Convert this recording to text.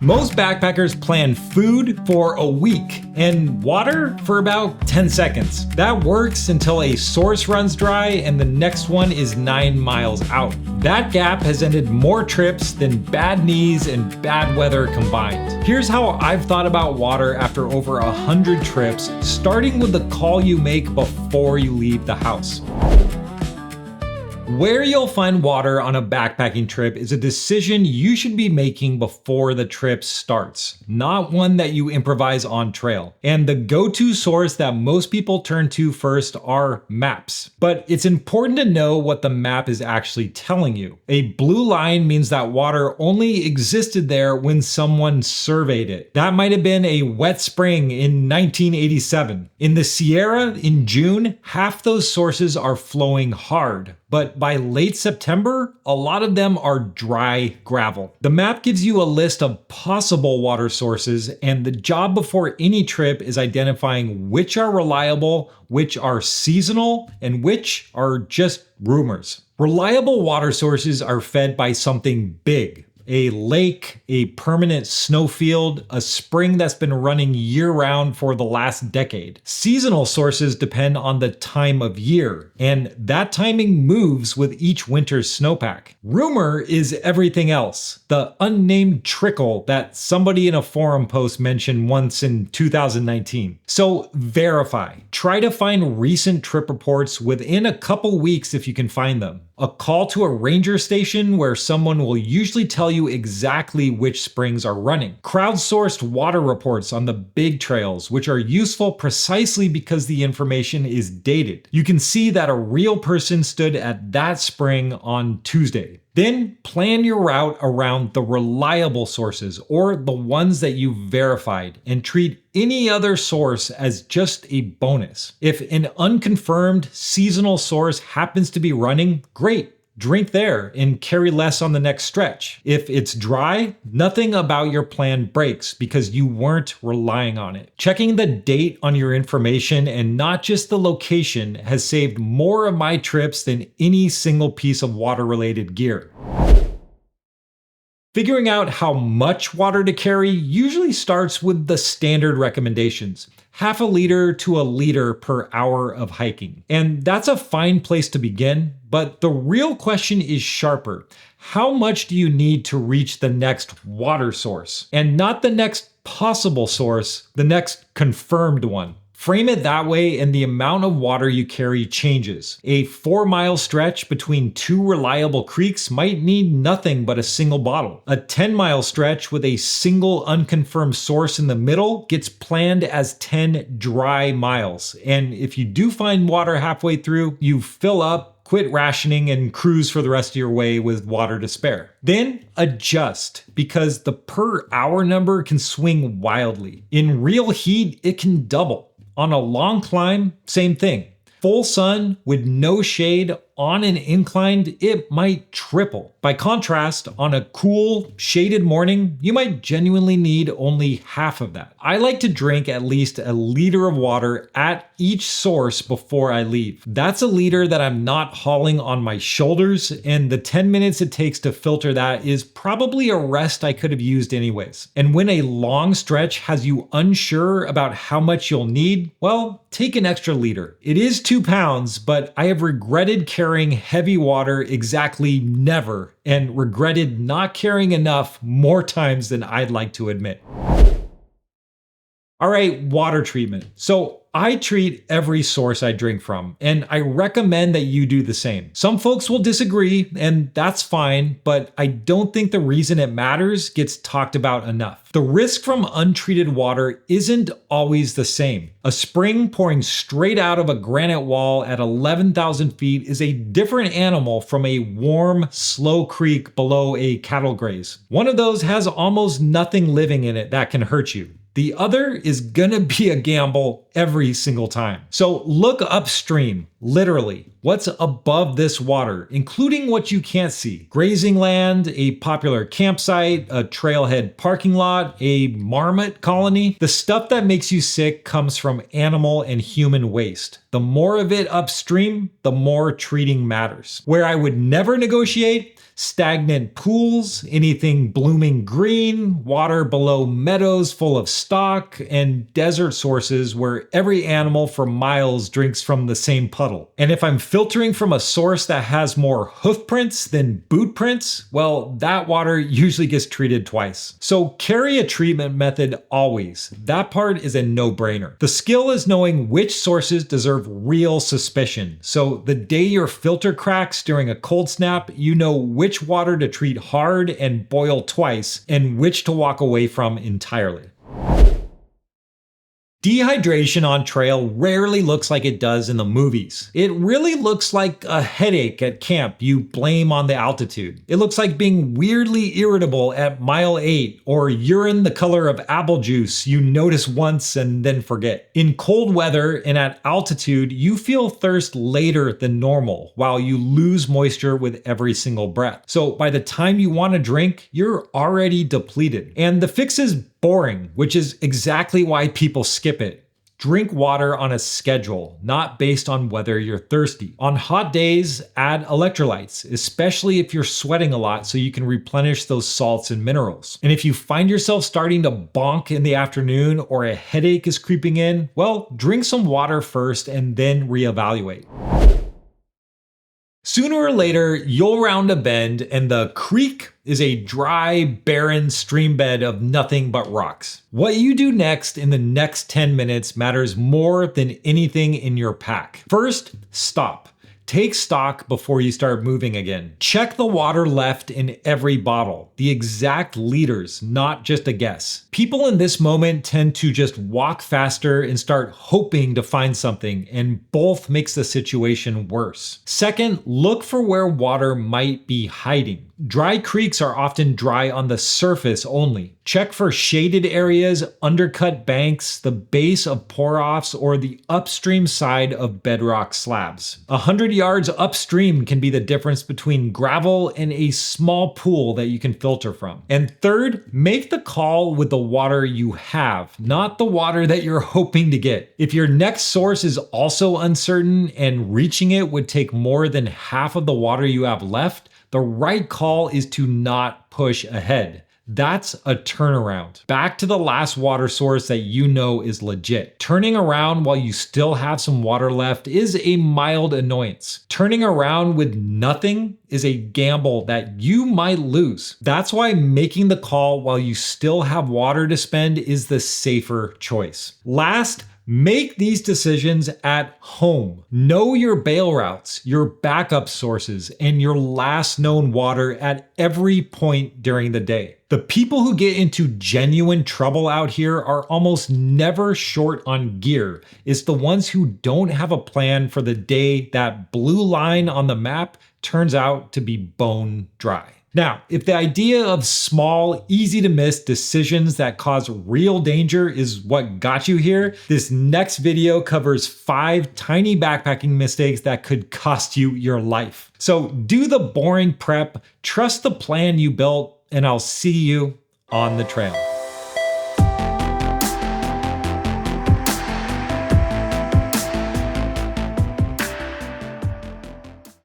Most backpackers plan food for a week and water for about 10 seconds. That works until a source runs dry and the next one is 9 miles out. That gap has ended more trips than bad knees and bad weather combined. Here's how I've thought about water after over 100 trips, starting with the call you make before you leave the house. Where you'll find water on a backpacking trip is a decision you should be making before the trip starts, not one that you improvise on trail. And the go-to source that most people turn to first are maps. But it's important to know what the map is actually telling you. A blue line means that water only existed there when someone surveyed it. That might have been a wet spring in 1987. In the Sierra in June, half those sources are flowing hard. But by late September, a lot of them are dry gravel. The map gives you a list of possible water sources, and the job before any trip is identifying which are reliable, which are seasonal, and which are just rumors. Reliable water sources are fed by something big. A lake, a permanent snowfield, a spring that's been running year-round for the last decade. Seasonal sources depend on the time of year, and that timing moves with each winter's snowpack. Rumor is everything else, the unnamed trickle that somebody in a forum post mentioned once in 2019. So verify. Try to find recent trip reports within a couple weeks if you can find them. A call to a ranger station where someone will usually tell you exactly which springs are running. Crowdsourced water reports on the big trails, which are useful precisely because the information is dated. You can see that a real person stood at that spring on Tuesday. Then plan your route around the reliable sources or the ones that you've verified and treat any other source as just a bonus. If an unconfirmed seasonal source happens to be running, great. Drink there and carry less on the next stretch. If it's dry, nothing about your plan breaks because you weren't relying on it. Checking the date on your information and not just the location has saved more of my trips than any single piece of water-related gear. Figuring out how much water to carry usually starts with the standard recommendations. Half a liter to a liter per hour of hiking. And that's a fine place to begin, but the real question is sharper. How much do you need to reach the next water source? And not the next possible source, the next confirmed one. Frame it that way and the amount of water you carry changes. A 4-mile stretch between two reliable creeks might need nothing but a single bottle. A 10-mile stretch with a single unconfirmed source in the middle gets planned as 10 dry miles. And if you do find water halfway through, you fill up, quit rationing, and cruise for the rest of your way with water to spare. Then adjust, because the per hour number can swing wildly. In real heat, it can double. On a long climb, same thing. Full sun with no shade on an incline, it might triple. By contrast, on a cool, shaded morning, you might genuinely need only half of that. I like to drink at least a liter of water at each source before I leave. That's a liter that I'm not hauling on my shoulders, and the 10 minutes it takes to filter that is probably a rest I could have used anyways. And when a long stretch has you unsure about how much you'll need, well, take an extra liter. It is 2 pounds, but I have regretted carrying heavy water exactly never, and regretted not carrying enough more times than I'd like to admit. All right, water treatment. So I treat every source I drink from, and I recommend that you do the same. Some folks will disagree, and that's fine, but I don't think the reason it matters gets talked about enough. The risk from untreated water isn't always the same. A spring pouring straight out of a granite wall at 11,000 feet is a different animal from a warm, slow creek below a cattle graze. One of those has almost nothing living in it that can hurt you. The other is gonna be a gamble every single time. So look upstream, literally. What's above this water, including what you can't see? Grazing land, a popular campsite, a trailhead parking lot, a marmot colony. The stuff that makes you sick comes from animal and human waste. The more of it upstream, the more treating matters. Where I would never negotiate, stagnant pools, anything blooming green, water below meadows full of stock, and desert sources where every animal for miles drinks from the same puddle. And if I'm filtering from a source that has more hoof prints than boot prints, well, that water usually gets treated twice. So carry a treatment method always. That part is a no-brainer. The skill is knowing which sources deserve real suspicion. So the day your filter cracks during a cold snap, you know which water to treat hard and boil twice, and which to walk away from entirely. Dehydration on trail rarely looks like it does in the movies. It really looks like a headache at camp you blame on the altitude. It looks like being weirdly irritable at mile 8, or urine the color of apple juice you notice once and then forget. In cold weather and at altitude, you feel thirst later than normal, while you lose moisture with every single breath. So by the time you want to drink, you're already depleted. And the fix is boring, which is exactly why people skip it. Drink water on a schedule, not based on whether you're thirsty. On hot days, add electrolytes, especially if you're sweating a lot, so you can replenish those salts and minerals. And if you find yourself starting to bonk in the afternoon or a headache is creeping in, well, drink some water first and then reevaluate. Sooner or later, you'll round a bend and the creek is a dry, barren stream bed of nothing but rocks. What you do next in the next 10 minutes matters more than anything in your pack. First, stop. Take stock before you start moving again. Check the water left in every bottle, the exact liters, not just a guess. People in this moment tend to just walk faster and start hoping to find something, and both makes the situation worse. Second, look for where water might be hiding. Dry creeks are often dry on the surface only. Check for shaded areas, undercut banks, the base of pour-offs, or the upstream side of bedrock slabs. 100 yards upstream can be the difference between gravel and a small pool that you can filter from. And third, make the call with the water you have, not the water that you're hoping to get. If your next source is also uncertain and reaching it would take more than half of the water you have left, the right call is to not push ahead. That's a turnaround. Back to the last water source that you know is legit. Turning around while you still have some water left is a mild annoyance. Turning around with nothing is a gamble that you might lose. That's why making the call while you still have water to spend is the safer choice. Last, make these decisions at home. Know your bail routes, your backup sources, and your last known water at every point during the day. The people who get into genuine trouble out here are almost never short on gear. It's the ones who don't have a plan for the day that blue line on the map turns out to be bone dry. Now, if the idea of small, easy to miss decisions that cause real danger is what got you here, this next video covers 5 tiny backpacking mistakes that could cost you your life. So do the boring prep, trust the plan you built, and I'll see you on the trail.